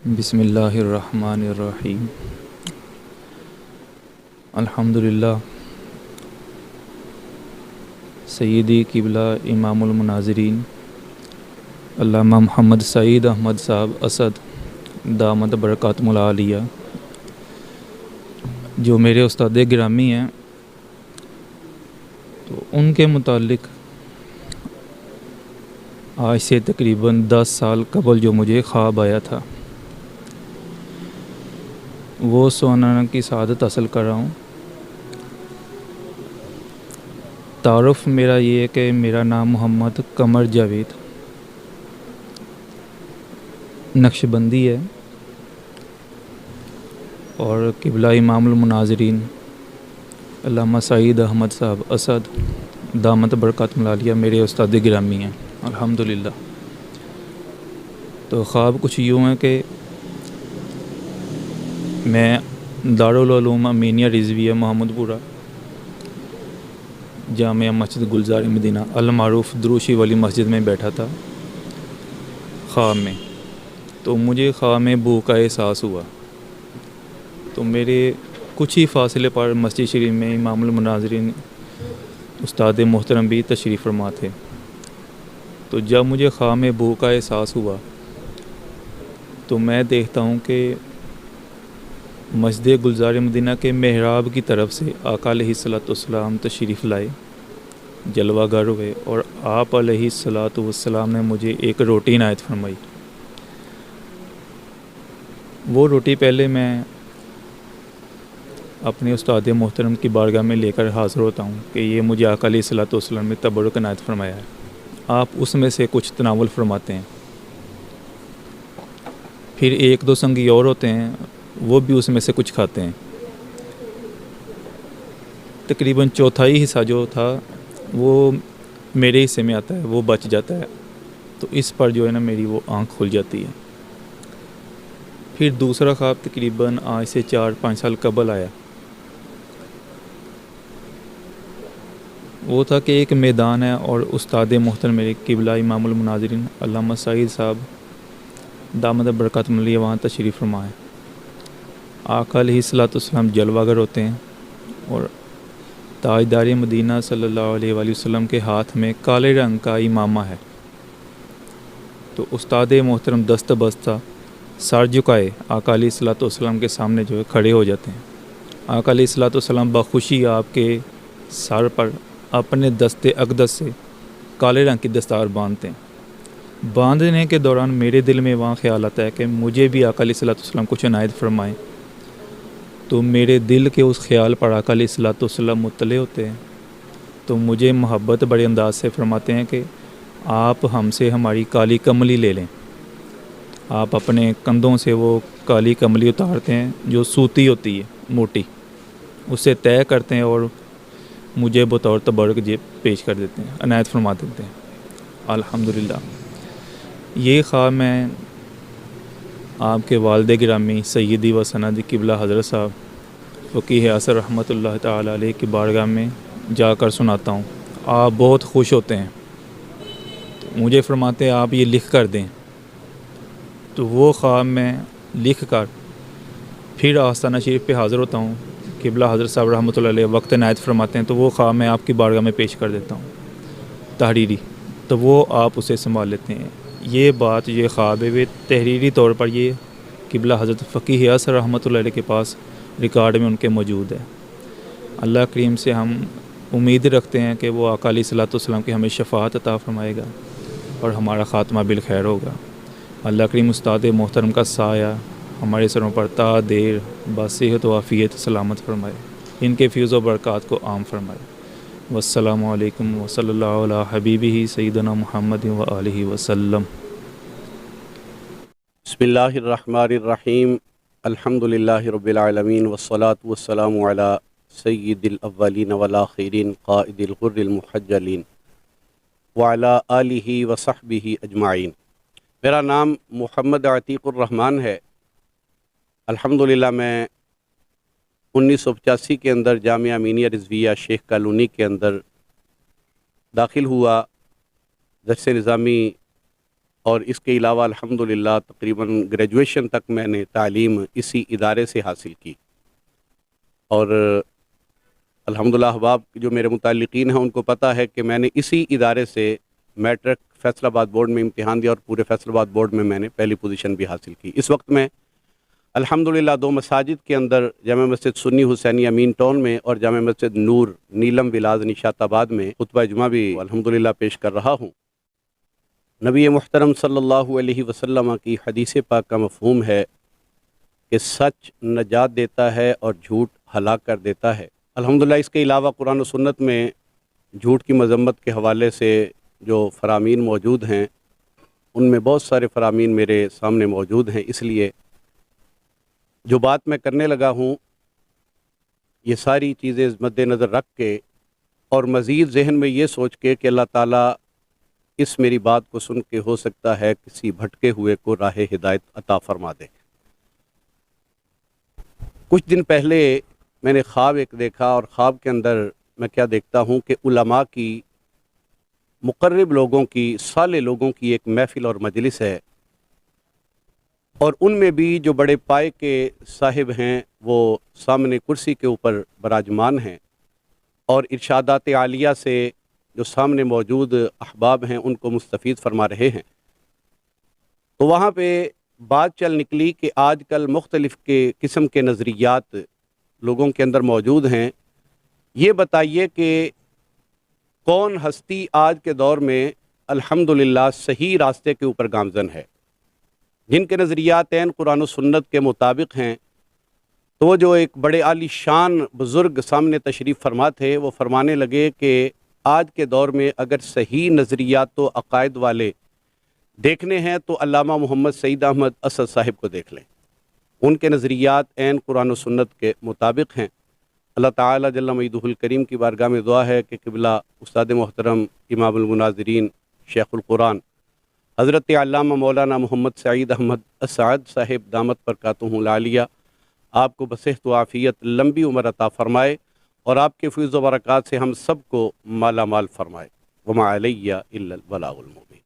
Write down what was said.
بسم اللہ الرحمن الرحیم۔ الحمدللہ سیدی قبلہ امام المناظرین علامہ محمد سعید احمد صاحب اسد دامت برکاتہم العالیہ، جو میرے استاد گرامی ہیں، تو ان کے متعلق آج سے تقریباً 10 سال قبل جو مجھے خواب آیا تھا، وہ سنانے کی سعادت حاصل کر رہا ہوں۔ تعارف میرا یہ ہے کہ میرا نام محمد قمر جاوید نقشبندی ہے، اور قبلہ امام المناظرین علامہ سعید احمد صاحب اسد دامت برکاتہم العالیہ میرے استاد گرامی ہیں الحمدللہ۔ تو خواب کچھ یوں ہے کہ میں دارالعلوم امینیہ رضویہ محمد پورہ جامعہ مسجد گلزار مدینہ المعروف دروشی والی مسجد میں بیٹھا تھا خواب میں۔ تو مجھے خواب میں بھوک کا احساس ہوا، تو میرے کچھ ہی فاصلے پر مسجد شریف میں امام المناظرین استاد محترم بھی تشریف فرما تھے۔ تو جب مجھے خواب میں بھوک کا احساس ہوا تو میں دیکھتا ہوں کہ مسجد گلزار مدینہ کے محراب کی طرف سے آقا علیہ الصلوۃ والسلام تشریف لائے، جلوہ گر ہوئے، اور آپ علیہ الصلوۃ والسلام نے مجھے ایک روٹی عنایت فرمائی۔ وہ روٹی پہلے میں اپنے استاد محترم کی بارگاہ میں لے کر حاضر ہوتا ہوں کہ یہ مجھے آقا علیہ الصلوۃ والسلام نے تبرک عنایت فرمایا ہے، آپ اس میں سے کچھ تناول فرماتے ہیں۔ پھر ایک دو سنگی اور ہوتے ہیں، وہ بھی اس میں سے کچھ کھاتے ہیں۔ تقریباً چوتھائی حصہ جو تھا وہ میرے حصے میں آتا ہے، وہ بچ جاتا ہے۔ تو اس پر جو ہے نا میری وہ آنکھ کھل جاتی ہے۔ پھر دوسرا خواب تقریباً آج سے 4-5 سال قبل آیا۔ وہ تھا کہ ایک میدان ہے اور استاد محترم میرے قبلہ امام المناظرین علامہ سعید صاحب دامت برکاتہم العالیہ وہاں تشریف فرما ہے۔ آقا علیہ الصلوۃ والسلام جلوہ گر ہوتے ہیں، اور تاجدار مدینہ صلی اللہ علیہ وآلہ وسلم کے ہاتھ میں کالے رنگ کا امامہ ہے۔ تو استاد محترم دست بستہ سر جھکائے آقا علیہ الصلوۃ والسلام کے سامنے جو ہے کھڑے ہو جاتے ہیں۔ آقا علیہ الصلوۃ والسلام بخوشی آپ کے سر پر اپنے دست اقدس سے کالے رنگ کی دستار باندھتے ہیں۔ باندھنے کے دوران میرے دل میں وہاں خیال آتا ہے کہ مجھے بھی آقا علیہ الصلوۃ والسلام کچھ عنایت فرمائیں۔ تو میرے دل کے اس خیال پر آقا علیہ الصلوۃ والسلام مطلع ہوتے ہیں، تو مجھے محبت بڑے انداز سے فرماتے ہیں کہ آپ ہم سے ہماری کالی کملی لے لیں۔ آپ اپنے کندھوں سے وہ کالی کملی اتارتے ہیں جو سوتی ہوتی ہے، موٹی، اسے طے کرتے ہیں اور مجھے بطور تبرک پیش کر دیتے ہیں، عنایت فرما دیتے ہیں الحمدللہ۔ یہ خواب میں آپ کے والد گرامی سیدی و سندی قبلہ حضرت صاحب فقیہ اثر رحمۃ اللہ تعالیٰ علیہ کی بارگاہ میں جا کر سناتا ہوں۔ آپ بہت خوش ہوتے ہیں، تو مجھے فرماتے ہیں آپ یہ لکھ کر دیں۔ تو وہ خواب میں لکھ کر پھر آستانہ شریف پہ حاضر ہوتا ہوں، قبلہ حضرت صاحب رحمۃ اللہ علیہ وقت عنایت فرماتے ہیں، تو وہ خواب میں آپ کی بارگاہ میں پیش کر دیتا ہوں تحریری، تو وہ آپ اسے سنبھال لیتے ہیں۔ یہ بات، یہ خواب ہے، تحریری طور پر یہ قبلہ حضرت فقیہ اثر رحمۃ اللہ علیہ کے پاس ریکارڈ میں ان کے موجود ہے۔ اللہ کریم سے ہم امید رکھتے ہیں کہ وہ آقا علیہ الصلوۃ والسلام کی ہمیں شفاعت عطا فرمائے گا اور ہمارا خاتمہ بالخیر ہوگا۔ اللہ کریم استاد محترم کا سایہ ہمارے سروں پر تا دیر بصحت و عافیت سلامت فرمائے، ان کے فیض و برکات کو عام فرمائے۔ والسلام علیکم وصلی اللہ علی حبیبہ سیدنا محمد و آلہ وسلم۔ بسم اللہ الرحمن الرحیم، الحمد للہ رب العالمین، والصلاة والسلام علی سید الاولین والآخرین قائد الغر المحجلین وعلی آلہ وصحبہ اجمعین۔ میرا نام محمد عتیق الرحمن ہے۔ الحمدللہ میں 1985 کے اندر جامعہ امینیہ رضویہ شیخ کالونی کے اندر داخل ہوا، درس نظامی اور اس کے علاوہ الحمدللہ تقریباً گریجویشن تک میں نے تعلیم اسی ادارے سے حاصل کی، اور الحمدللہ احباب جو میرے متعلقین ہیں ان کو پتہ ہے کہ میں نے اسی ادارے سے میٹرک فیصل آباد بورڈ میں امتحان دیا، اور پورے فیصل آباد بورڈ میں نے پہلی پوزیشن بھی حاصل کی۔ اس وقت میں الحمدللہ 2 مساجد کے اندر، جامع مسجد سنی حسینی امین ٹاؤن میں اور جامع مسجد نور نیلم ولاز نشاط آباد میں خطبہ جمعہ بھی الحمدللہ پیش کر رہا ہوں۔ نبی محترم صلی اللہ علیہ وسلم کی حدیث پاک کا مفہوم ہے کہ سچ نجات دیتا ہے اور جھوٹ ہلاک کر دیتا ہے۔ الحمدللہ اس کے علاوہ قرآن و سنت میں جھوٹ کی مذمت کے حوالے سے جو فرامین موجود ہیں، ان میں بہت سارے فرامین میرے سامنے موجود ہیں، اس لیے جو بات میں کرنے لگا ہوں یہ ساری چیزیں مد نظر رکھ کے اور مزید ذہن میں یہ سوچ کے کہ اللہ تعالیٰ اس میری بات کو سن کے ہو سکتا ہے کسی بھٹکے ہوئے کو راہ ہدایت عطا فرما دے۔ کچھ دن پہلے میں نے خواب ایک دیکھا، اور خواب کے اندر میں کیا دیکھتا ہوں کہ علماء کی، مقرب لوگوں کی، صالح لوگوں کی ایک محفل اور مجلس ہے، اور ان میں بھی جو بڑے پائے کے صاحب ہیں وہ سامنے کرسی کے اوپر براجمان ہیں، اور ارشادات عالیہ سے جو سامنے موجود احباب ہیں ان کو مستفید فرما رہے ہیں۔ تو وہاں پہ بات چل نکلی کہ آج کل مختلف قسم کے نظریات لوگوں کے اندر موجود ہیں، یہ بتائیے کہ کون ہستی آج کے دور میں الحمدللہ صحیح راستے کے اوپر گامزن ہے، جن کے نظریات عین قرآن و سنت کے مطابق ہیں۔ تو وہ جو ایک بڑے عالی شان بزرگ سامنے تشریف فرما تھے، وہ فرمانے لگے کہ آج کے دور میں اگر صحیح نظریات و عقائد والے دیکھنے ہیں تو علامہ محمد سعید احمد اسد صاحب کو دیکھ لیں، ان کے نظریات عین قرآن و سنت کے مطابق ہیں۔ اللہ تعالیٰ جل مجدہ الکریم کی بارگاہ میں دعا ہے کہ قبلہ استاد محترم امام المناظرین شیخ القرآن حضرت علامہ مولانا محمد سعید احمد اسعد صاحب دامت برکاتہ العالیہ آپ کو بصحت و عافیت لمبی عمر عطا فرمائے، اور آپ کے فیض و برکات سے ہم سب کو مالا مال فرمائے۔ وما علیہ الا البلاغ المبین۔